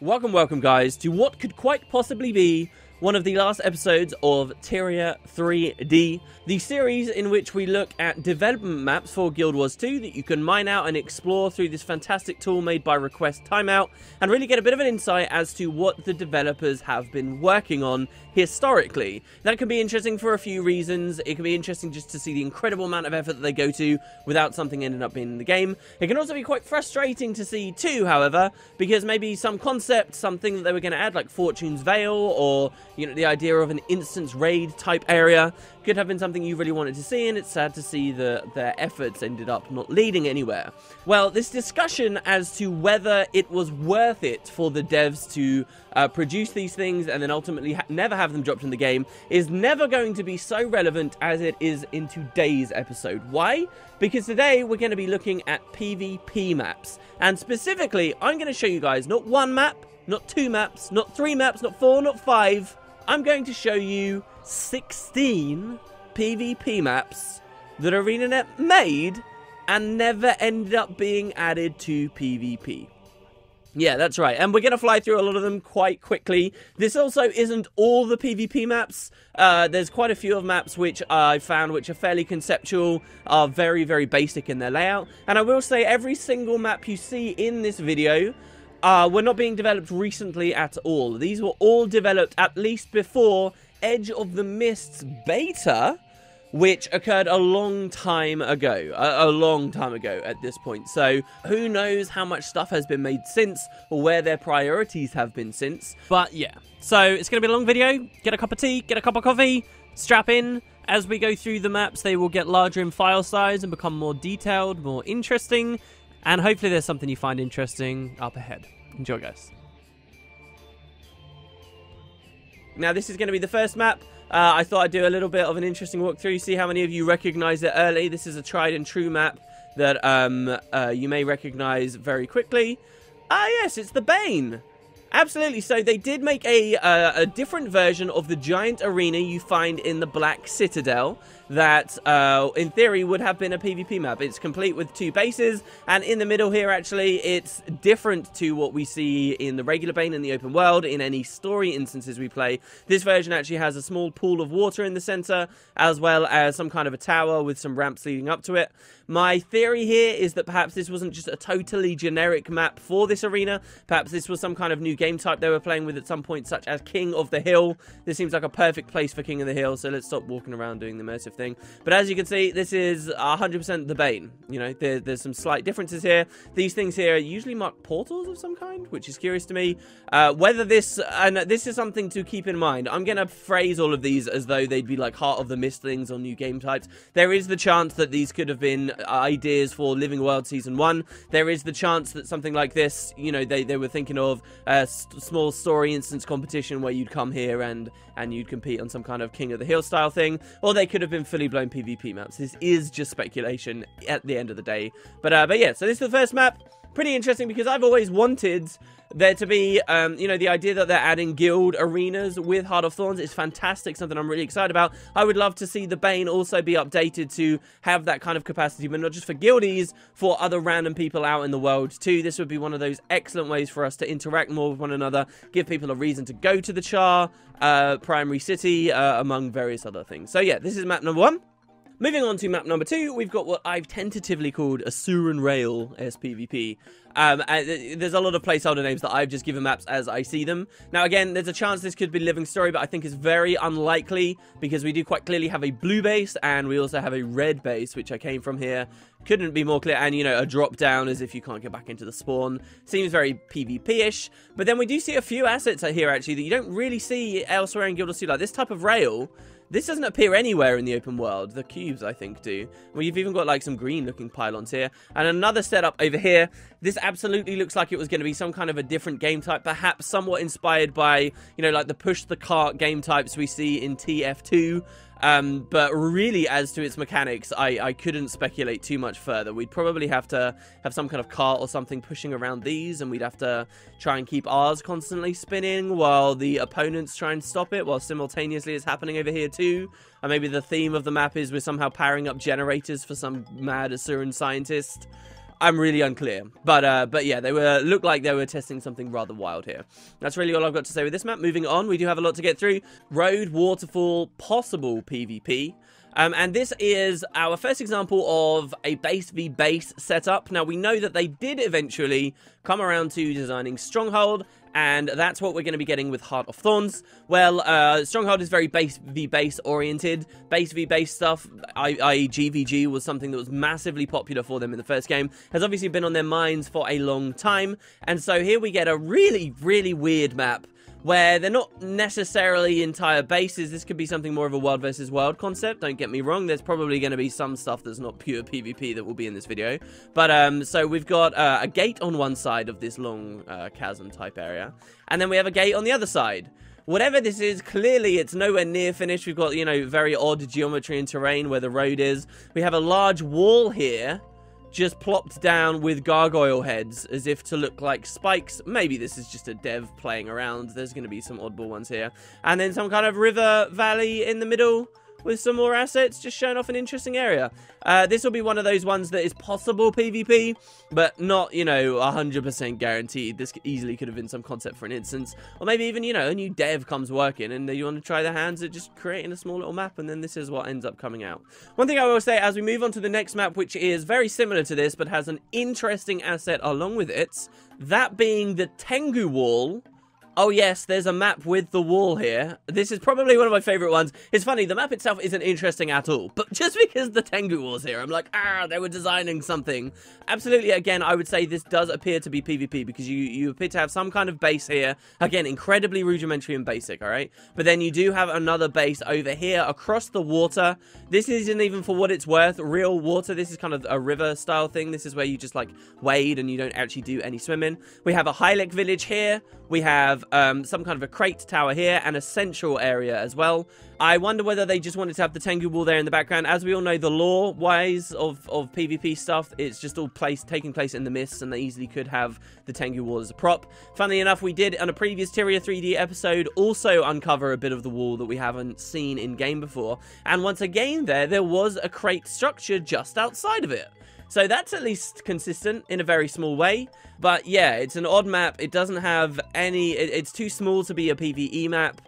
Welcome guys to what could quite possibly be one of the last episodes of Tyria3D, the series in which we look at development maps for Guild Wars 2 that you can mine out and explore through this fantastic tool made by Request Timeout, and really get a bit of an insight as to what the developers have been working on historically. That can be interesting for a few reasons. It can be interesting just to see the incredible amount of effort that they go to without something ending up being in the game. It can also be quite frustrating to see too, however, because maybe some concept, something that they were going to add, like Fortune's Veil, or the idea of an instance raid type area, could have been something you really wanted to see, and it's sad to see that their efforts ended up not leading anywhere. Well, this discussion as to whether it was worth it for the devs to produce these things and then ultimately never have them dropped in the game is never going to be so relevant as it is in today's episode. Why? Because today we're going to be looking at PvP maps, and specifically I'm going to show you guys not one map, not two maps, not three maps, not four, not five. I'm going to show you 16 PvP maps that ArenaNet made and never ended up being added to PvP. Yeah, that's right. And we're going to fly through a lot of them quite quickly. This also isn't all the PvP maps. There's quite a few of maps which I found which are fairly conceptual, are very, very basic in their layout. And I will say every single map you see in this video were not being developed recently at all. These were all developed at least before Edge of the Mist's beta, which occurred a long time ago. A long time ago at this point. So who knows how much stuff has been made since, or where their priorities have been since. But yeah, so it's going to be a long video. Get a cup of tea, get a cup of coffee, strap in. As we go through the maps, they will get larger in file size and become more detailed, more interesting. And hopefully there's something you find interesting up ahead. Enjoy, guys. Now, this is going to be the first map. I thought I'd do a little bit of an interesting walkthrough, see how many of you recognize it early. This is a tried and true map that you may recognize very quickly. Ah, yes, it's the Bane. Absolutely. So they did make a different version of the giant arena you find in the Black Citadel that, in theory, would have been a PvP map. It's complete with two bases, and in the middle here, actually, it's different to what we see in the regular Bane in the open world, in any story instances we play. This version actually has a small pool of water in the center, as well as some kind of a tower with some ramps leading up to it. My theory here is that perhaps this wasn't just a totally generic map for this arena. Perhaps this was some kind of new game type they were playing with at some point, such as King of the Hill. This seems like a perfect place for King of the Hill, so let's stop walking around doing the immersive thing. But as you can see, this is 100% the Bane. There's some slight differences here. These things here usually mark portals of some kind, which is curious to me. Whether this, and this is something to keep in mind. I'm going to phrase all of these as though they'd be like Heart of the Mist things or new game types. There is the chance that these could have been ideas for Living World Season 1. There is the chance that something like this, they were thinking of a small story instance competition where you'd come here and you'd compete on some kind of King of the Hill style thing, or they could have been fully blown PvP maps. This is just speculation at the end of the day. But yeah, so this is the first map. Pretty interesting because I've always wanted there to be, the idea that they're adding guild arenas with Heart of Thorns is fantastic, something I'm really excited about. I would love to see the Bane also be updated to have that kind of capacity, but not just for guildies, for other random people out in the world too. This would be one of those excellent ways for us to interact more with one another, give people a reason to go to the Charr, primary city, among various other things. So yeah, this is map number 1. Moving on to map number 2, we've got what I've tentatively called Asuran Rail as PvP. There's a lot of placeholder names that I've just given maps as I see them. Now again, there's a chance this could be Living Story, but I think it's very unlikely because we do quite clearly have a blue base and we also have a red base, which I came from here. Couldn't be more clear, and a drop down as if you can't get back into the spawn. Seems very PvP-ish, but then we do see a few assets here actually that you don't really see elsewhere in Guild Wars 2, like this type of rail. This doesn't appear anywhere in the open world. The cubes, I think, do. Well, you've even got, like, some green-looking pylons here. And another setup over here. This absolutely looks like it was going to be some kind of a different game type. Perhaps somewhat inspired by, like the push-the-cart game types we see in TF2. But really, as to its mechanics, I couldn't speculate too much further. We'd probably have to have some kind of cart or something pushing around these, and we'd have to try and keep ours constantly spinning while the opponents try and stop it, while simultaneously it's happening over here too. And maybe the theme of the map is we're somehow powering up generators for some mad Asuran scientist. I'm really unclear. But yeah, they looked like they were testing something rather wild here. That's really all I've got to say with this map. Moving on, we do have a lot to get through. Road, waterfall, possible PvP. And this is our first example of a base v base setup. Now, we know that they did eventually come around to designing Stronghold, and that's what we're going to be getting with Heart of Thorns. Well, Stronghold is very base v base oriented. Base v base stuff, i.e. GVG, was something that was massively popular for them in the first game. Has obviously been on their minds for a long time. And so here we get a really, really weird map where they're not necessarily entire bases. This could be something more of a world versus world concept, don't get me wrong. There's probably going to be some stuff that's not pure PvP that will be in this video. But, so we've got a gate on one side of this long chasm type area, and then we have a gate on the other side. Whatever this is, clearly it's nowhere near finished. We've got, you know, very odd geometry and terrain where the road is. We have a large wall here, just plopped down with gargoyle heads as if to look like spikes. Maybe this is just a dev playing around. There's going to be some oddball ones here. And then some kind of river valley in the middle with some more assets, just showing off an interesting area. This will be one of those ones that is possible PvP, but not, you know, 100% guaranteed. This easily could have been some concept for an instance. Or maybe even, you know, a new dev comes working and you want to try their hands at just creating a small little map, and then this is what ends up coming out. One thing I will say as we move on to the next map, which is very similar to this, but has an interesting asset along with it, that being the Tengu wall. Oh yes, there's a map with the wall here. This is probably one of my favorite ones. It's funny, the map itself isn't interesting at all, but just because the Tengu wall's here, I'm like, they were designing something. Absolutely, again, I would say this does appear to be PvP because you appear to have some kind of base here. Again, incredibly rudimentary and basic, all right? But then you do have another base over here across the water. This isn't even, for what it's worth, real water. This is kind of a river style thing. This is where you just like wade and you don't actually do any swimming. We have a Hylek village here. We have some kind of a crate tower here and a central area as well. I wonder whether they just wanted to have the Tengu wall there in the background. As we all know, the lore-wise of PvP stuff, it's just all taking place in the mists, and they easily could have the Tengu wall as a prop. Funnily enough, we did, on a previous Tyria3D episode, also uncover a bit of the wall that we haven't seen in-game before. And once again there was a crate structure just outside of it. So that's at least consistent in a very small way. But yeah, it's an odd map. It doesn't have any... It's too small to be a PvE map.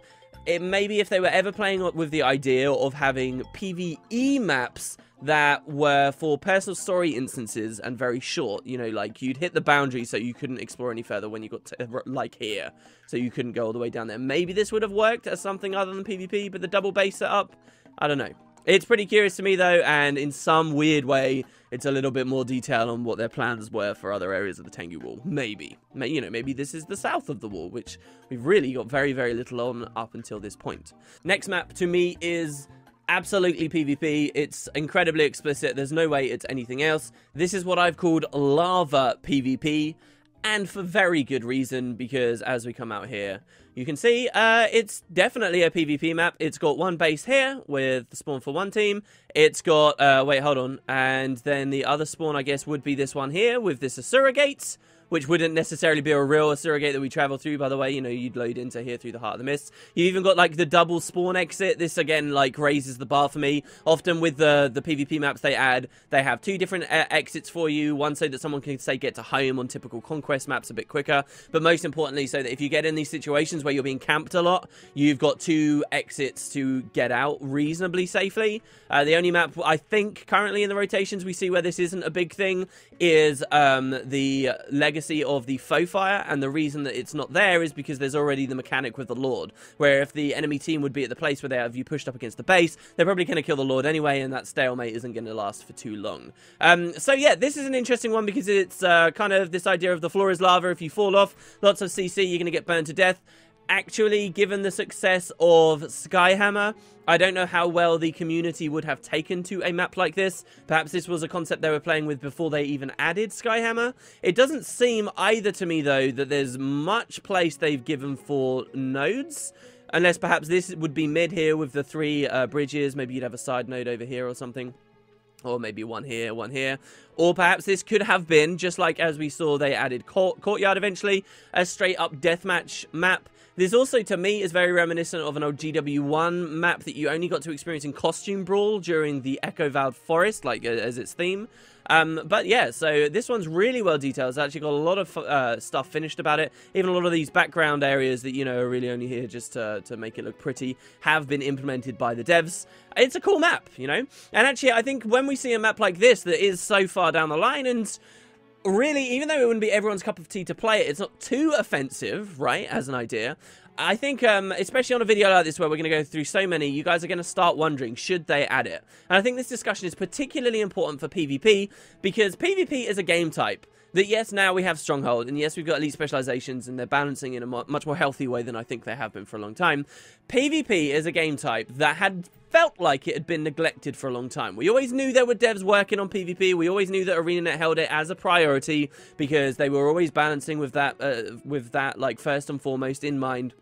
It maybe if they were ever playing with the idea of having PvE maps that were for personal story instances and very short, you know, like you'd hit the boundary so you couldn't explore any further when you got to, like here, so you couldn't go all the way down there. Maybe this would have worked as something other than PvP, but the double base setup, I don't know. It's pretty curious to me though, and in some weird way, it's a little bit more detail on what their plans were for other areas of the Tengu wall. Maybe. You know, maybe this is the south of the wall, which we've really got very, very little on up until this point. Next map to me is absolutely PvP. It's incredibly explicit. There's no way it's anything else. This is what I've called lava PvP. And for very good reason, because as we come out here, you can see it's definitely a PvP map. It's got one base here with the spawn for one team. It's got, wait, hold on. And then the other spawn, I guess, would be this one here with this Asuran gate, which wouldn't necessarily be a real Asuran gate that we travel through, by the way. You know, you'd load into here through the Heart of the Mists. You even got, like, the double spawn exit. This, again, like, raises the bar for me. Often with the PvP maps they add, they have two different exits for you. One so that someone can, say, get to home on typical Conquest maps a bit quicker. But most importantly, so that if you get in these situations where you're being camped a lot, you've got two exits to get out reasonably safely. The only map, I think, currently in the rotations we see where this isn't a big thing is the Legacy of the Foe Fire, and the reason that it's not there is because there's already the mechanic with the Lord, where if the enemy team would be at the place where they have you pushed up against the base, they're probably going to kill the Lord anyway, and that stalemate isn't going to last for too long. So yeah, this is an interesting one because it's kind of this idea of the floor is lava. If you fall off, lots of CC, you're going to get burned to death. Actually, given the success of Skyhammer, I don't know how well the community would have taken to a map like this. Perhaps this was a concept they were playing with before they even added Skyhammer. It doesn't seem either to me, though, that there's much place they've given for nodes. Unless perhaps this would be mid here with the three bridges. Maybe you'd have a side node over here or something. Or maybe one here, one here. Or perhaps this could have been, just like as we saw they added Courtyard eventually, a straight-up deathmatch map. This also, to me, is very reminiscent of an old GW1 map that you only got to experience in Costume Brawl during the Echo Vowed Forest, like as its theme. But yeah, so this one's really well detailed. It's actually got a lot of stuff finished about it. Even a lot of these background areas that, you know, are really only here just to make it look pretty have been implemented by the devs. It's a cool map, you know? And actually, I think when we see a map like this that is so far down the line, and really, even though it wouldn't be everyone's cup of tea to play it, it's not too offensive, right, as an idea. I think, especially on a video like this where we're going to go through so many, you guys are going to start wondering, should they add it? And I think this discussion is particularly important for PvP, because PvP is a game type that, yes, now we have Stronghold, and yes, we've got elite specializations, and they're balancing in a much more healthy way than I think they have been for a long time. PvP is a game type that had felt like it had been neglected for a long time. We always knew there were devs working on PvP. We always knew that ArenaNet held it as a priority because they were always balancing with that like first and foremost in mind.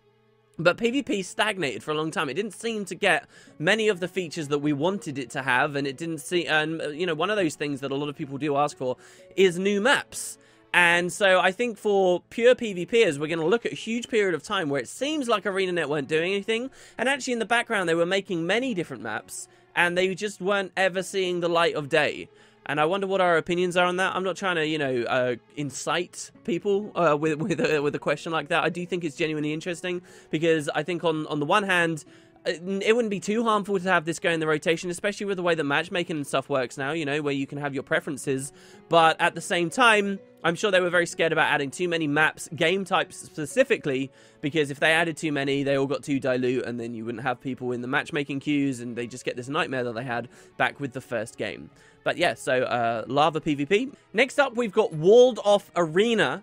But PvP stagnated for a long time. It didn't seem to get many of the features that we wanted it to have, and it didn't see. And you know, one of those things that a lot of people do ask for is new maps. And so I think for pure PvPers, we're going to look at a huge period of time where it seems like ArenaNet weren't doing anything, and actually in the background they were making many different maps, and they just weren't ever seeing the light of day. And I wonder what our opinions are on that. I'm not trying to, you know, incite people with a question like that. I do think it's genuinely interesting because I think on the one hand, it wouldn't be too harmful to have this go in the rotation, especially with the way that matchmaking and stuff works now, you know, where you can have your preferences. But at the same time, I'm sure they were very scared about adding too many maps, game types specifically, because if they added too many, they all got too dilute, and then you wouldn't have people in the matchmaking queues, and they just get this nightmare that they had back with the first game. But yeah, so Lava PvP. Next up, we've got Walled Off Arena.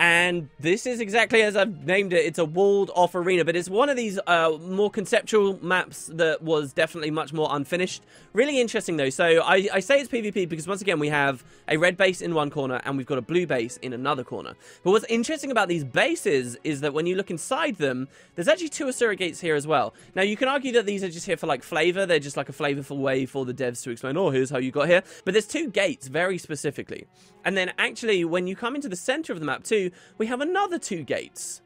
And this is exactly as I've named it. It's a walled off arena, but it's one of these more conceptual maps that was definitely much more unfinished. Really interesting though. So I say it's PvP because once again, we have a red base in one corner and we've got a blue base in another corner. But what's interesting about these bases is that when you look inside them, there's actually two Asuran gates here as well. Now you can argue that these are just here for like flavor. They're just like a flavorful way for the devs to explain, oh, here's how you got here. But there's two gates very specifically. And then actually when you come into the center of the map too, we have another two gates.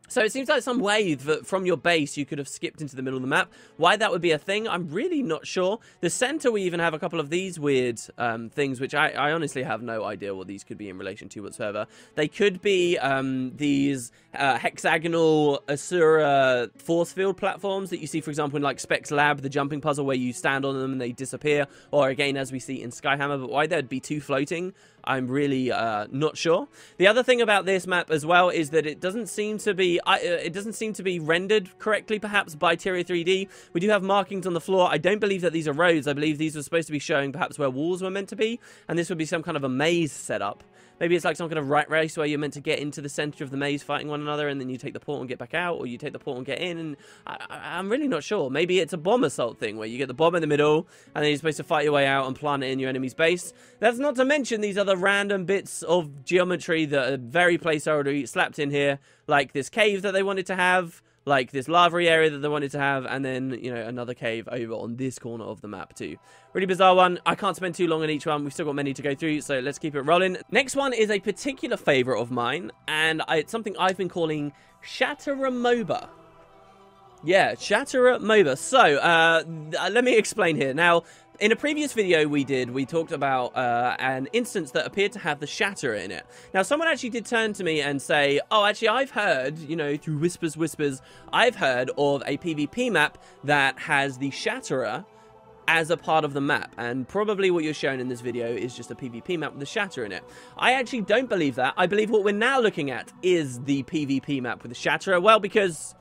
So it seems like some way that from your base you could have skipped into the middle of the map. Why that would be a thing, I'm really not sure. The center, we even have a couple of these weird things, which I honestly have no idea what these could be in relation to whatsoever. They could be these hexagonal Asura force field platforms that you see, for example, in like Specs Lab, the jumping puzzle where you stand on them and they disappear. Or again, as we see in Skyhammer, but why there'd be two floating, I'm really not sure. The other thing about this map as well is that it doesn't seem to be rendered correctly, perhaps by Tyria3D. We do have markings on the floor. I don't believe that these are roads. I believe these were supposed to be showing perhaps where walls were meant to be, and this would be some kind of a maze setup. Maybe it's like some kind of rat race where you're meant to get into the center of the maze fighting one another, and then you take the portal and get back out, or you take the portal and get in, and I'm really not sure. Maybe it's a bomb assault thing where you get the bomb in the middle, and then you're supposed to fight your way out and plant it in your enemy's base. That's not to mention these other random bits of geometry that are very placeholder slapped in here, like this cave that they wanted to have, like this lava area that they wanted to have, and then, you know, another cave over on this corner of the map too. Really bizarre one. I can't spend too long on each one. We've still got many to go through, so let's keep it rolling. Next one is a particular favorite of mine, and it's something I've been calling Shatterer MOBA. Yeah, Shatterer MOBA. So, let me explain here. Now, in a previous video we talked about an instance that appeared to have the Shatterer in it. Now, someone actually did turn to me and say, oh, actually, I've heard, you know, through whispers, I've heard of a PvP map that has the Shatterer as a part of the map, and probably what you're shown in this video is just a PvP map with the Shatterer in it. I actually don't believe that. I believe what we're now looking at is the PvP map with the Shatterer, well, because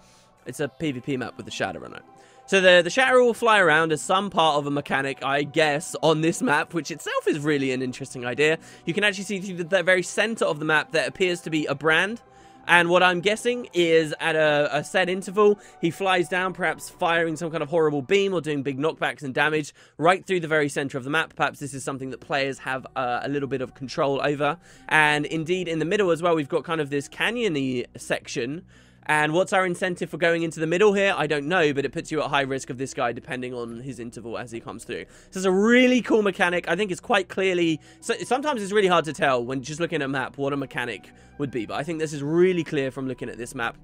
it's a PvP map with the Shatterer on it. So the Shatterer will fly around as some part of a mechanic, I guess, on this map, which itself is really an interesting idea. You can actually see through the very center of the map that appears to be a brand. And what I'm guessing is at a set interval, he flies down, perhaps firing some kind of horrible beam or doing big knockbacks and damage right through the very center of the map. Perhaps this is something that players have a little bit of control over. And indeed, in the middle as well, we've got kind of this canyon-y section. And what's our incentive for going into the middle here? I don't know, but it puts you at high risk of this guy depending on his interval as he comes through. So it's a really cool mechanic. I think it's quite clearly... So sometimes it's really hard to tell when just looking at a map what a mechanic would be, but I think this is really clear from looking at this map.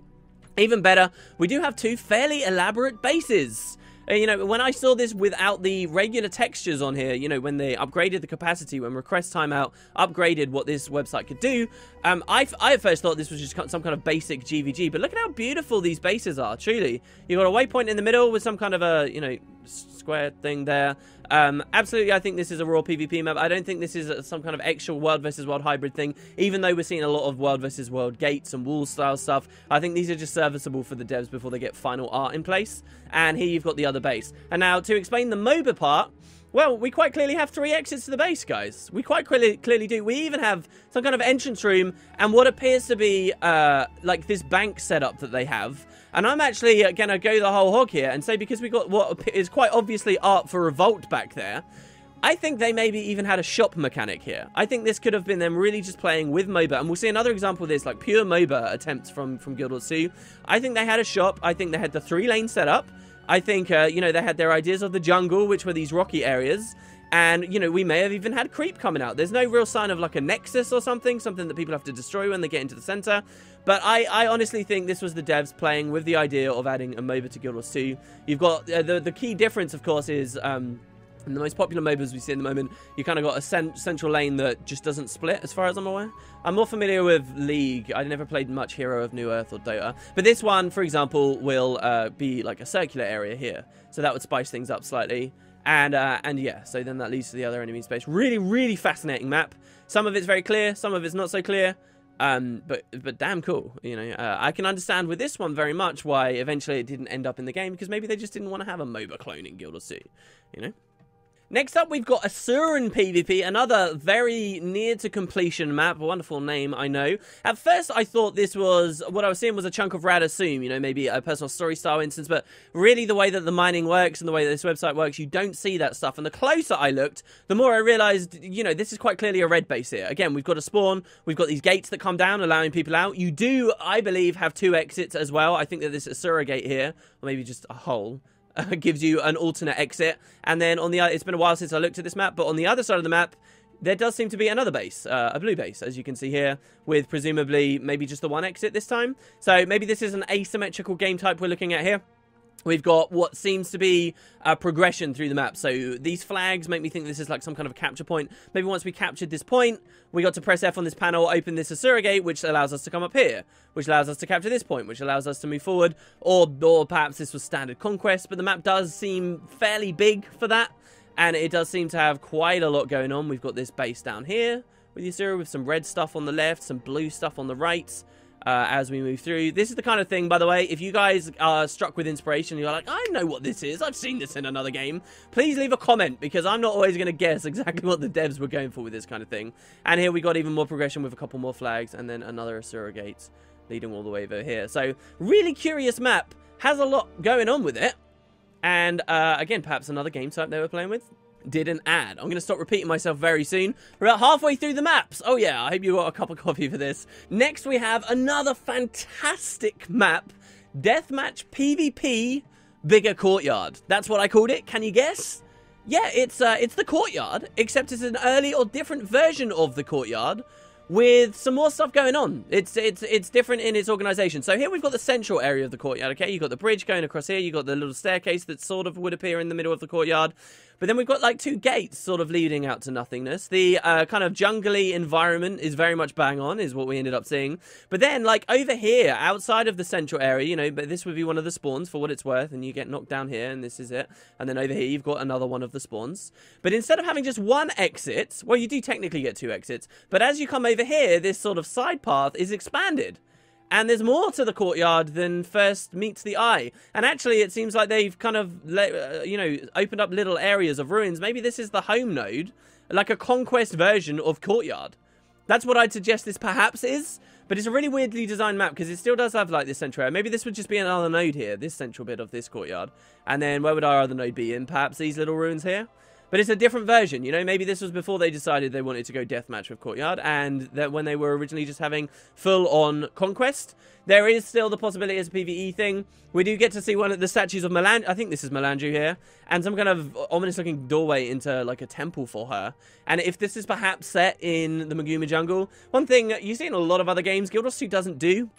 Even better, we do have 2 fairly elaborate bases. You know, when I saw this without the regular textures on here, you know, when they upgraded the capacity, when request timeout upgraded what this website could do, I at first thought this was just some kind of basic GVG, but look at how beautiful these bases are, truly. You've got a waypoint in the middle with some kind of a, you know, square thing there. Absolutely, I think this is a raw PvP map. I don't think this is some kind of extra world versus world hybrid thing, even though we're seeing a lot of world versus world gates and wall style stuff. I think these are just serviceable for the devs before they get final art in place. And here you've got the other base. And now, to explain the MOBA part, well, we quite clearly have 3 exits to the base, guys. We quite clearly do. We even have some kind of entrance room and what appears to be like this bank setup that they have. And I'm actually going to go the whole hog here and say, because we got what is quite obviously art for Revolt back there, I think they maybe even had a shop mechanic here. I think this could have been them really just playing with MOBA. And we'll see another example of this, like pure MOBA attempts from Guild Wars 2. I think they had a shop. I think they had the 3-lane setup. I think, you know, they had their ideas of the jungle, which were these rocky areas. And, you know, we may have even had creep coming out. There's no real sign of like a nexus or something that people have to destroy when they get into the center. But I honestly think this was the devs playing with the idea of adding a MOBA to Guild Wars 2. You've got, the key difference, of course, is... in the most popular MOBAs we see in the moment, you kind of got a central lane that just doesn't split, as far as I'm aware. I'm more familiar with League. I never played much Hero of New Earth or Dota. But this one, for example, will be like a circular area here. So that would spice things up slightly. And yeah, so then that leads to the other enemy space. Really, really fascinating map. Some of it's very clear, some of it's not so clear. But damn cool, you know. I can understand with this one very much why eventually it didn't end up in the game, because maybe they just didn't want to have a MOBA clone in Guild Wars 2, you know. Next up, we've got Asuran PvP, another very near to completion map. A wonderful name, I know. At first, I thought this was, what I was seeing was a chunk of Rad Assume, you know, maybe a personal story style instance, but really the way that the mining works and the way that this website works, you don't see that stuff. And the closer I looked, the more I realized, you know, this is quite clearly a red base here. Again, we've got a spawn, we've got these gates that come down, allowing people out. You do, I believe, have 2 exits as well. I think that this Asuran gate here, or maybe just a hole, gives you an alternate exit. And then on the other, it's been a while since I looked at this map, but on the other side of the map, there does seem to be another base, a blue base, as you can see here, with presumably maybe just the 1 exit this time. So maybe this is an asymmetrical game type we're looking at here. We've got what seems to be a progression through the map. So these flags make me think this is like some kind of a capture point. Maybe once we captured this point, we got to press F on this panel, open this Asuran gate, which allows us to come up here, which allows us to capture this point, which allows us to move forward. Or perhaps this was standard conquest, but the map does seem fairly big for that. And it does seem to have quite a lot going on. We've got this base down here with Asuran, with some red stuff on the left, some blue stuff on the right. As we move through. This is the kind of thing, by the way, if you guys are struck with inspiration, you're like, I know what this is, I've seen this in another game, please leave a comment, because I'm not always going to guess exactly what the devs were going for with this kind of thing. And here we got even more progression with a couple more flags, and then another Asuran gate leading all the way over here. So, really curious map, has a lot going on with it, and again, perhaps another game type they were playing with. Didn't add. I'm going to stop repeating myself very soon. We're about halfway through the maps. Oh yeah, I hope you got a cup of coffee for this. Next we have another fantastic map. Deathmatch PvP Bigger Courtyard. That's what I called it. Can you guess? Yeah, it's the Courtyard, except it's an early or different version of the Courtyard with some more stuff going on. It's different in its organization. So here we've got the central area of the Courtyard, okay? You've got the bridge going across here. You've got the little staircase that sort of would appear in the middle of the Courtyard. But then we've got like 2 gates sort of leading out to nothingness. The kind of jungly environment is very much bang on, is what we ended up seeing. But then like over here, outside of the central area, you know, but this would be one of the spawns for what it's worth. And you get knocked down here and this is it. And then over here, you've got another one of the spawns. But instead of having just 1 exit, well, you do technically get 2 exits. But as you come over here, this sort of side path is expanded. And there's more to the Courtyard than first meets the eye. And actually, it seems like they've kind of, you know, opened up little areas of ruins. Maybe this is the home node, like a conquest version of Courtyard. That's what I'd suggest this perhaps is. But it's a really weirdly designed map because it still does have like this central area. Maybe this would just be another node here, this central bit of this Courtyard. And then where would our other node be in? Perhaps these little ruins here? But it's a different version, you know? Maybe this was before they decided they wanted to go deathmatch with Courtyard, and that when they were originally just having full-on conquest. There is still the possibility as a PvE thing. We do get to see one of the statues of Melandru. I think this is Melandru here. And some kind of ominous-looking doorway into, like, a temple for her. And if this is perhaps set in the Maguma jungle, one thing you see in a lot of other games, Guild Wars 2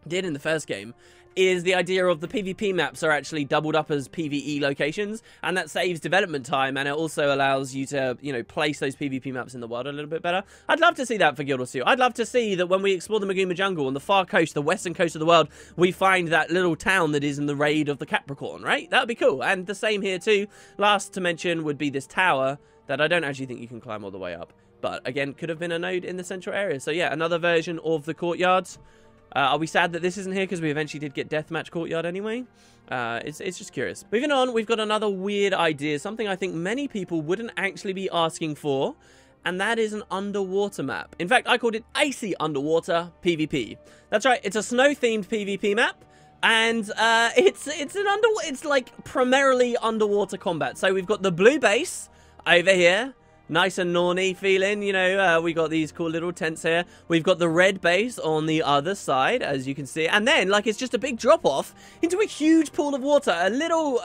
did in the first game, is the idea of the PvP maps are actually doubled up as PvE locations, and that saves development time, and it also allows you to, you know, place those PvP maps in the world a little bit better. I'd love to see that for Guild Wars 2. I'd love to see that when we explore the Maguma jungle on the far coast, the western coast of the world, we find that little town that is in the raid of the Capricorn, right? That would be cool. And the same here too. Last to mention would be this tower that I don't actually think you can climb all the way up, but again, could have been a node in the central area. So yeah, another version of the Courtyard. Are we sad that this isn't here because we eventually did get Deathmatch Courtyard anyway? It's just curious. Moving on, we've got another weird idea, something I think many people wouldn't actually be asking for, and that is an underwater map. In fact, I called it Icy Underwater PvP. That's right, it's a snow-themed PvP map, and it's like primarily underwater combat. So we've got the blue base over here. Nice and Norny feeling, you know, we got these cool little tents here. We've got the red base on the other side, as you can see. And then, like, it's just a big drop-off into a huge pool of water. A little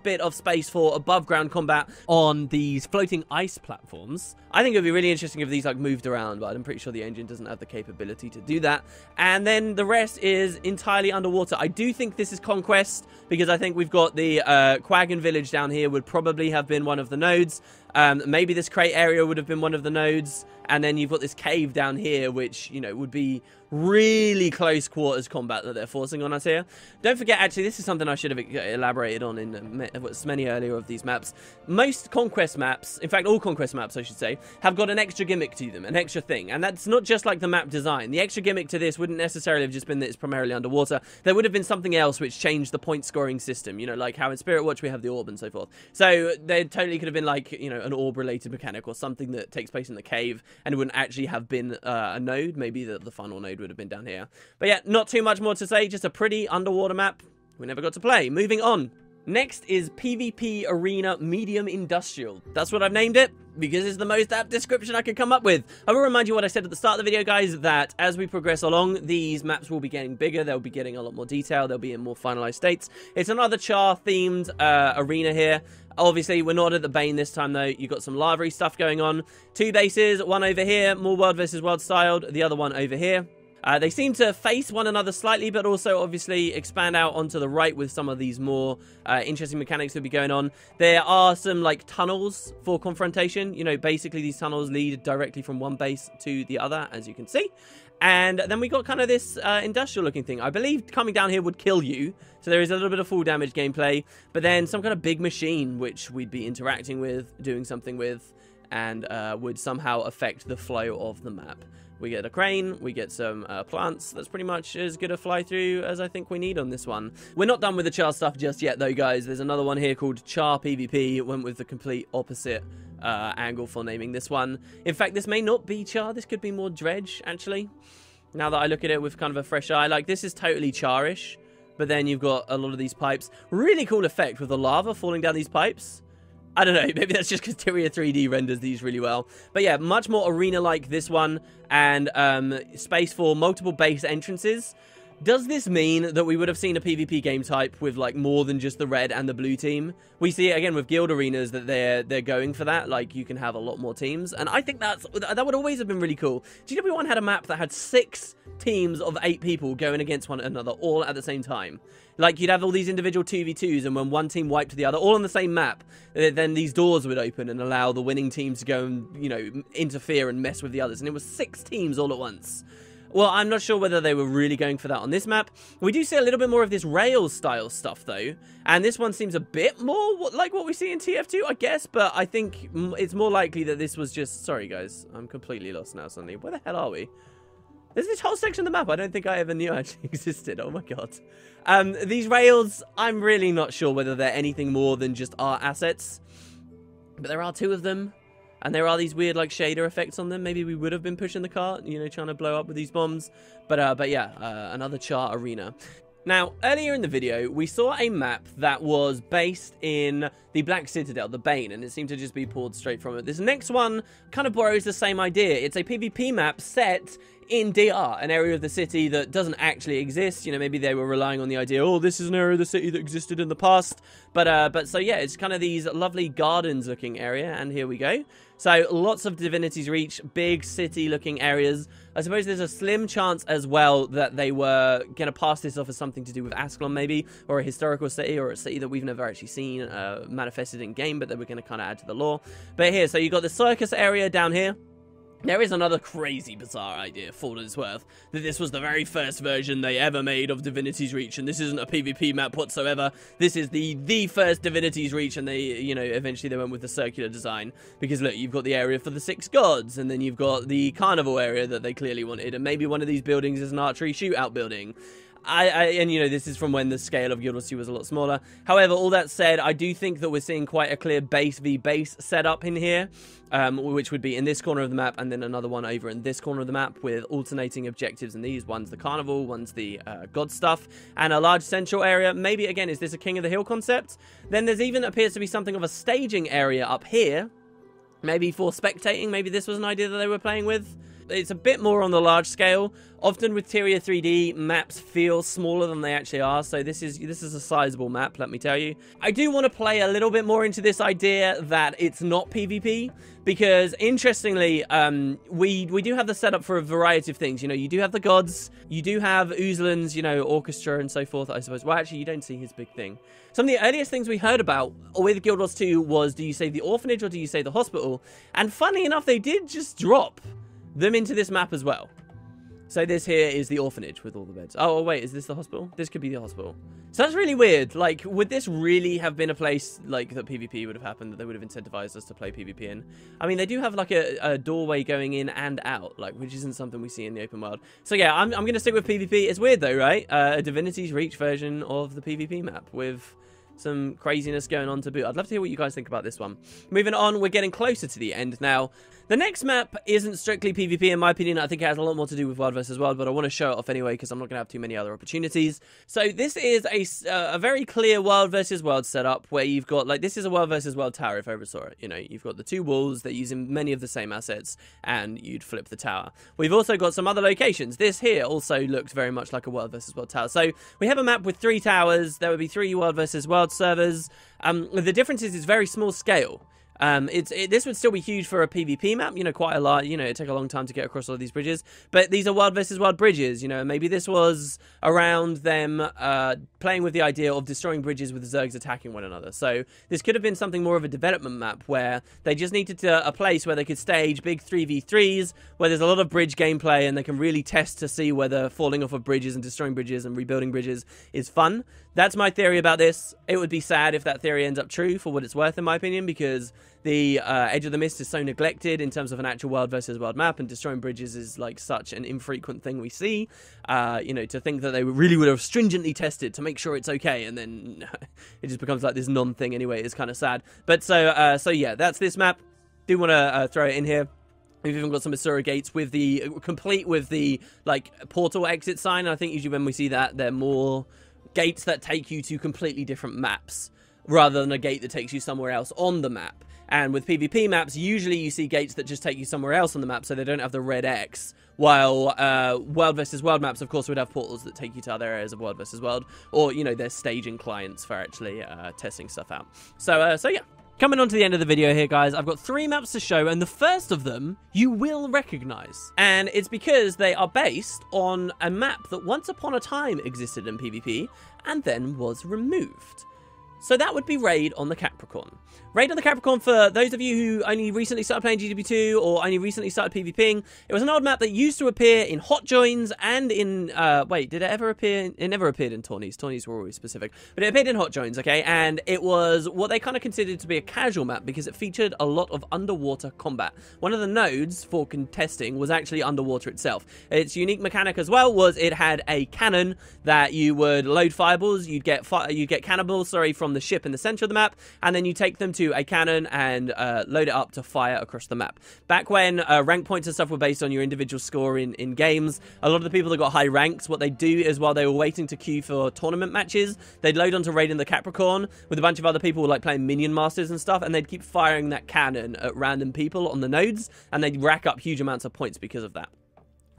bit of space for above-ground combat on these floating ice platforms. I think it would be really interesting if these, like, moved around, but I'm pretty sure the engine doesn't have the capability to do that. And then the rest is entirely underwater. I do think this is Conquest, because I think we've got the Quaggan village down here would probably have been one of the nodes. Maybe this crate area would have been one of the nodes, and then you've got this cave down here, which, you know, would be really close quarters combat that they're forcing on us here. Don't forget, actually, this is something I should have elaborated on in many earlier of these maps. Most Conquest maps, in fact, all Conquest maps, I should say, have got an extra gimmick to them, an extra thing, and that's not just like the map design. The extra gimmick to this wouldn't necessarily have just been that it's primarily underwater. There would have been something else which changed the point scoring system, you know, like how in Spirit Watch we have the orb and so forth. So there totally could have been, like, you know, an orb related mechanic or something that takes place in the cave, and it wouldn't actually have been a node. Maybe the final node would have been down here. But yeah, not too much more to say, just a pretty underwater map we never got to play. Moving on. Next is PvP Arena Medium Industrial. That's what I've named it, because it's the most apt description I could come up with. I will remind you what I said at the start of the video, guys, that as we progress along, these maps will be getting bigger, they'll be getting a lot more detail, they'll be in more finalized states. It's another Charr-themed arena here. Obviously, we're not at the Bane this time, though. You've got some Lavery stuff going on. Two bases, one over here, more world versus world styled, the other one over here. They seem to face one another slightly, but also obviously expand out onto the right with some of these more interesting mechanics that will be going on. There are some, like, tunnels for confrontation. You know, basically these tunnels lead directly from one base to the other, as you can see. And then we got kind of this industrial looking thing. I believe coming down here would kill you. So there is a little bit of full damage gameplay. But then some kind of big machine, which we'd be interacting with, doing something with, and would somehow affect the flow of the map. We get a crane, we get some plants. That's pretty much as good a fly through as I think we need on this one. We're not done with the Charr stuff just yet, though, guys. There's another one here called Charr PvP. It went with the complete opposite angle for naming this one. In fact, this may not be Charr. This could be more Dredge, actually. Now that I look at it with kind of a fresh eye, like, this is totally Charr-ish. But then you've got a lot of these pipes. Really cool effect with the lava falling down these pipes. I don't know, maybe that's just because Tyria3D renders these really well. But yeah, much more arena-like this one, and space for multiple base entrances. Does this mean that we would have seen a PvP game type with, like, more than just the red and the blue team? We see it again with guild arenas that they're going for that. Like, you can have a lot more teams, and I think that would always have been really cool. GW1 had a map that had 6 teams of 8 people going against one another all at the same time. Like, you'd have all these individual 2v2s, and when one team wiped the other, all on the same map, then these doors would open and allow the winning team to go and, you know, interfere and mess with the others. And it was 6 teams all at once. Well, I'm not sure whether they were really going for that on this map. We do see a little bit more of this Rails-style stuff, though. And this one seems a bit more like what we see in TF2, I guess. But I think it's more likely that this was just... Sorry, guys. I'm completely lost now suddenly. Where the hell are we? There's this whole section of the map I don't think I ever knew actually existed. Oh, my God. These rails, I'm really not sure whether they're anything more than just art assets. But there are 2 of them. And there are these weird, like, shader effects on them. Maybe we would have been pushing the cart, you know, trying to blow up with these bombs. But yeah, another Charr arena. Now, earlier in the video, we saw a map that was based in the Black Citadel, the Bane, and it seemed to just be pulled straight from it. This next one kind of borrows the same idea. It's a PvP map set in DR, an area of the city that doesn't actually exist. You know, maybe they were relying on the idea, oh, this is an area of the city that existed in the past. But so yeah, it's kind of these lovely gardens-looking area, and here we go. So lots of Divinity's Reach, big city-looking areas. I suppose there's a slim chance as well that they were going to pass this off as something to do with Asuran maybe, or a historical city, or a city that we've never actually seen manifested in game, but that we're going to kind of add to the lore. But here, so you've got the circus area down here. There is another crazy, bizarre idea, for what it's worth, that this was the very first version they ever made of Divinity's Reach, and this isn't a PvP map whatsoever. This is the first Divinity's Reach, and they, you know, eventually they went with the circular design, because look, you've got the area for the 6 gods, and then you've got the carnival area that they clearly wanted, and maybe one of these buildings is an archery shootout building. And you know, this is from when the scale of Guild Wars 2 was a lot smaller. However, all that said, I do think that we're seeing quite a clear base v base setup in here, which would be in this corner of the map, and then another one over in this corner of the map with alternating objectives in these. One's the carnival, one's the god stuff, and a large central area. Maybe, again, is this a King of the Hill concept? Then there's even appears to be something of a staging area up here, maybe for spectating. Maybe this was an idea that they were playing with. It's a bit more on the large scale. Often with Tyria3D, maps feel smaller than they actually are, so this is a sizable map, let me tell you. I do want to play a little bit more into this idea that it's not PvP, because interestingly, we do have the setup for a variety of things. You know, you do have the gods, you do have Uzlan's, you know, orchestra and so forth, I suppose. Well, actually, you don't see his big thing. Some of the earliest things we heard about with Guild Wars 2 was, do you save the orphanage or do you save the hospital? And funny enough, they did just drop them into this map as well. So this here is the orphanage with all the beds. Oh, wait, is this the hospital? This could be the hospital. So that's really weird. Like, would this really have been a place, like, that PvP would have happened, that they would have incentivized us to play PvP in? I mean, they do have, like, a doorway going in and out, like, which isn't something we see in the open world. So, yeah, I'm going to stick with PvP. It's weird, though, right? A Divinity's Reach version of the PvP map with some craziness going on to boot. I'd love to hear what you guys think about this one. Moving on, we're getting closer to the end now. The next map isn't strictly PvP, in my opinion. I think it has a lot more to do with World vs. World, but I want to show it off anyway because I'm not going to have too many other opportunities. So this is a very clear World vs. World setup where you've got, like, this is a World vs. World tower if I ever saw it. You know, you've got the 2 walls that use many of the same assets, and you'd flip the tower. We've also got some other locations. This here also looked very much like a World vs. World tower. So we have a map with 3 towers. There would be 3 World vs. World servers. The difference is it's very small scale. This would still be huge for a PvP map, you know, quite a lot, you know, it'd take a long time to get across all these bridges, but these are World vs. World bridges, you know, maybe this was around them playing with the idea of destroying bridges with Zergs attacking one another. So this could have been something more of a development map where they just needed a place where they could stage big 3v3s, where there's a lot of bridge gameplay and they can really test to see whether falling off of bridges and destroying bridges and rebuilding bridges is fun. That's my theory about this. It would be sad if that theory ends up true, for what it's worth, in my opinion, because the Edge of the Mist is so neglected in terms of an actual World vs. World map, and destroying bridges is like such an infrequent thing we see. You know, to think that they really would have stringently tested to make sure it's okay, and then it just becomes like this non-thing anyway, is kind of sad. But so yeah, that's this map. Do want to throw it in here. We've even got some Asuran gates with the complete with the like portal exit sign. I think usually when we see that, they're more gates that take you to completely different maps rather than a gate that takes you somewhere else on the map. And with PvP maps, usually you see gates that just take you somewhere else on the map, so they don't have the red X. While World vs. World maps, of course, would have portals that take you to other areas of World vs. World, or, you know, they're staging clients for actually testing stuff out. So yeah. Coming on to the end of the video here, guys, I've got 3 maps to show, and the first of them you will recognize. And it's because they are based on a map that once upon a time existed in PvP and then was removed. So that would be Raid on the Capricorn. Raid on the Capricorn, for those of you who only recently started playing GW2 or only recently started PvPing, it was an old map that used to appear in hot joins and in, wait, did it ever appear? It never appeared in tourneys. Tourneys were always specific. But it appeared in hot joins, okay? And it was what they kind of considered to be a casual map because it featured a lot of underwater combat. One of the nodes for contesting was actually underwater itself. Its unique mechanic as well was it had a cannon that you would load fireballs. You'd get cannonballs, sorry, from from the ship in the center of the map, and then you take them to a cannon and load it up to fire across the map. Back when rank points and stuff were based on your individual score in games, a lot of the people that got high ranks, what they do is while they were waiting to queue for tournament matches, they'd load onto Raid in the Capricorn with a bunch of other people like playing Minion Masters and stuff, and they'd keep firing that cannon at random people on the nodes, and they'd rack up huge amounts of points because of that.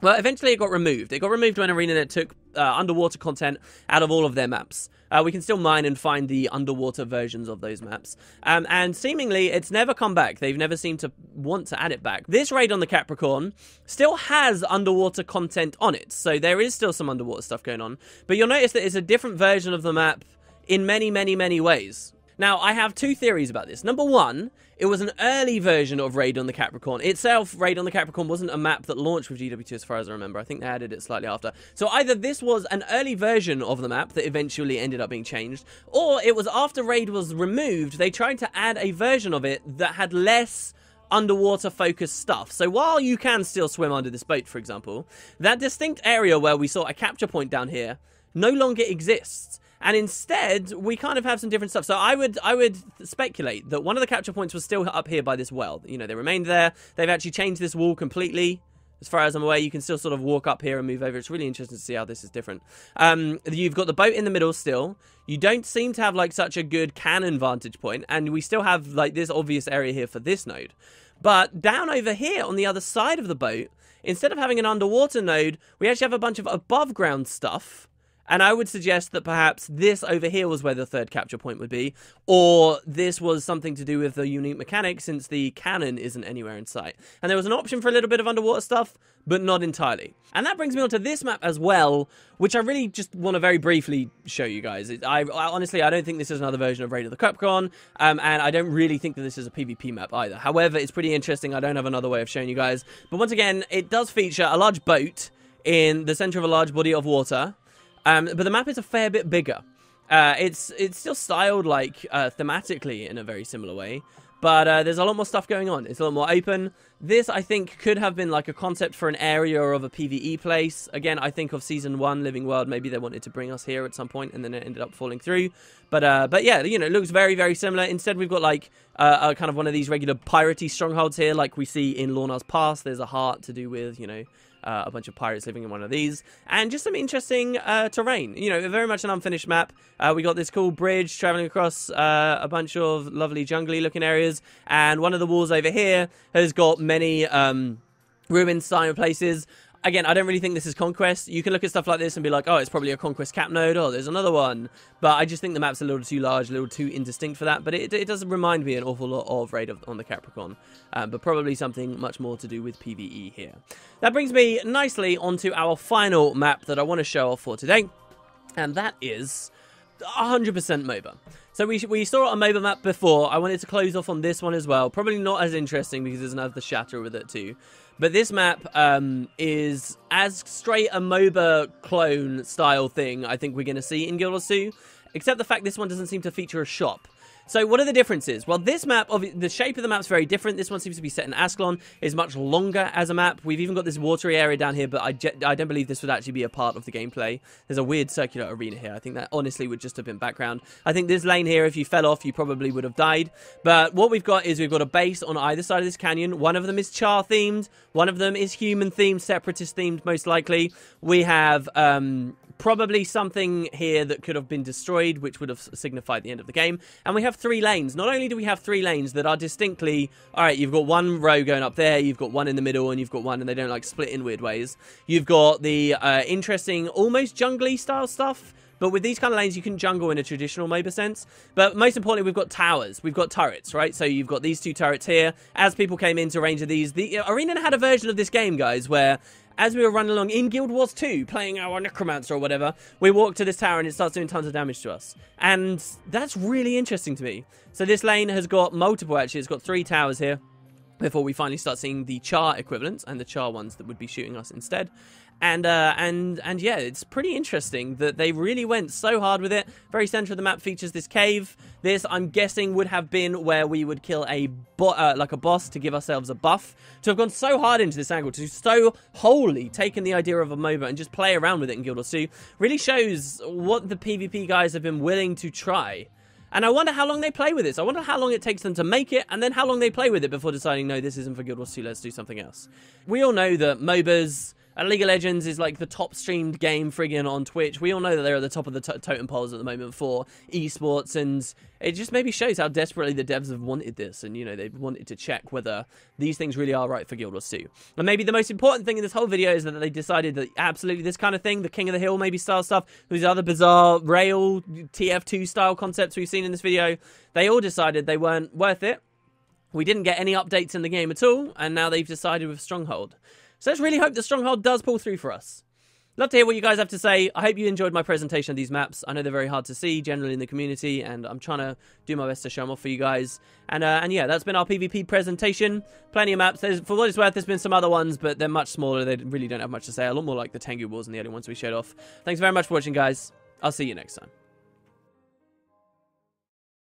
Well, eventually it got removed. It got removed when ArenaNet took underwater content out of all of their maps. We can still mine and find the underwater versions of those maps. And seemingly, it's never come back. They've never seemed to want to add it back. This raid on the Capricorn still has underwater content on it. So there is still some underwater stuff going on. But you'll notice that it's a different version of the map in many, many, many ways. Now, I have two theories about this. Number one, it was an early version of Raid on the Capricorn. Itself, Raid on the Capricorn wasn't a map that launched with GW2 as far as I remember. I think they added it slightly after. So either this was an early version of the map that eventually ended up being changed, or it was after Raid was removed, they tried to add a version of it that had less underwater focused stuff. So while you can still swim under this boat, for example, that distinct area where we saw a capture point down here no longer exists. And instead, we kind of have some different stuff. So I would speculate that one of the capture points was still up here by this well. You know, they remained there. They've actually changed this wall completely. As far as I'm aware, you can still sort of walk up here and move over. It's really interesting to see how this is different. You've got the boat in the middle still. You don't seem to have, like, such a good cannon vantage point. And we still have, like, this obvious area here for this node. But down over here on the other side of the boat, instead of having an underwater node, we actually have a bunch of above ground stuff. And I would suggest that perhaps this over here was where the third capture point would be, or this was something to do with the unique mechanic since the cannon isn't anywhere in sight. And there was an option for a little bit of underwater stuff, but not entirely. And that brings me on to this map as well, which I really just want to very briefly show you guys. Honestly, I don't think this is another version of Raid of the Capricorn, and I don't really think that this is a PvP map either. However, it's pretty interesting. I don't have another way of showing you guys. But once again, it does feature a large boat in the center of a large body of water. But the map is a fair bit bigger. It's still styled like thematically in a very similar way, but there's a lot more stuff going on. It's a lot more open. This, I think, could have been like a concept for an area of a PvE place. Again, I think of Season 1, Living World. Maybe they wanted to bring us here at some point, and then it ended up falling through. But yeah, you know, it looks very, very similar. Instead, we've got like a kind of one of these regular piratey strongholds here, like we see in Lorna's Pass. There's a heart to do with, you know, a bunch of pirates living in one of these, and just some interesting terrain. You know, very much an unfinished map. We got this cool bridge traveling across a bunch of lovely jungly looking areas, and one of the walls over here has got many ruined style places. Again, I don't really think this is Conquest. You can look at stuff like this and be like, oh, it's probably a Conquest cap node. Oh, there's another one. But I just think the map's a little too large, a little too indistinct for that. But it does remind me an awful lot of Raid on the Capricorn. But probably something much more to do with PvE here. That brings me nicely onto our final map that I want to show off for today. And that is 100% MOBA. So we saw a MOBA map before. I wanted to close off on this one as well. Probably not as interesting because there's another Shatterer with it too. But this map is as straight a MOBA clone style thing I think we're going to see in Guild Wars 2. Except the fact this one doesn't seem to feature a shop. So what are the differences? Well, this map, the shape of the map's very different. This one seems to be set in Ascalon. It's much longer as a map. We've even got this watery area down here, but I don't believe this would actually be a part of the gameplay. There's a weird circular arena here. I think that honestly would just have been background. I think this lane here, if you fell off, you probably would have died. But what we've got is we've got a base on either side of this canyon. One of them is Charr themed. One of them is human themed, separatist themed, most likely. We have probably something here that could have been destroyed, which would have signified the end of the game. And we have 3 lanes. Not only do we have 3 lanes that are distinctly, all right, you've got one row going up there, you've got one in the middle, and you've got one, and they don't like split in weird ways. You've got the interesting, almost jungly style stuff. But with these kind of lanes, you can jungle in a traditional MOBA sense. But most importantly, we've got towers. We've got turrets, right? So you've got these 2 turrets here. As people came into range of these, the Arena had a version of this game, guys, where as we were running along in Guild Wars 2, playing our Necromancer or whatever, we walk to this tower and it starts doing tons of damage to us. And that's really interesting to me. So this lane has got multiple, actually. It's got 3 towers here before we finally start seeing the Charr equivalents and the Charr ones that would be shooting us instead. And yeah, it's pretty interesting that they really went so hard with it. Very center of the map features this cave. This, I'm guessing, would have been where we would kill a boss to give ourselves a buff. To have gone so hard into this angle, to so wholly taken the idea of a MOBA and just play around with it in Guild Wars 2, really shows what the PvP guys have been willing to try. And I wonder how long they play with this. I wonder how long it takes them to make it, and then how long they play with it before deciding, no, this isn't for Guild Wars 2, let's do something else. We all know that MOBAs and League of Legends is like the top streamed game friggin' on Twitch. We all know that they're at the top of the totem poles at the moment for esports, and it just maybe shows how desperately the devs have wanted this, and, you know, they've wanted to check whether these things really are right for Guild Wars 2. And maybe the most important thing in this whole video is that they decided that absolutely this kind of thing, the King of the Hill maybe style stuff, these other bizarre rail TF2 style concepts we've seen in this video, they all decided they weren't worth it. We didn't get any updates in the game at all, and now they've decided with Stronghold. So let's really hope that Stronghold does pull through for us. Love to hear what you guys have to say. I hope you enjoyed my presentation of these maps. I know they're very hard to see generally in the community, and I'm trying to do my best to show them off for you guys. And yeah, that's been our PvP presentation. Plenty of maps. For what it's worth, there's been some other ones, but they're much smaller. They really don't have much to say. A lot more like the Tengu Wars and the early ones we showed off. Thanks very much for watching, guys. I'll see you next time.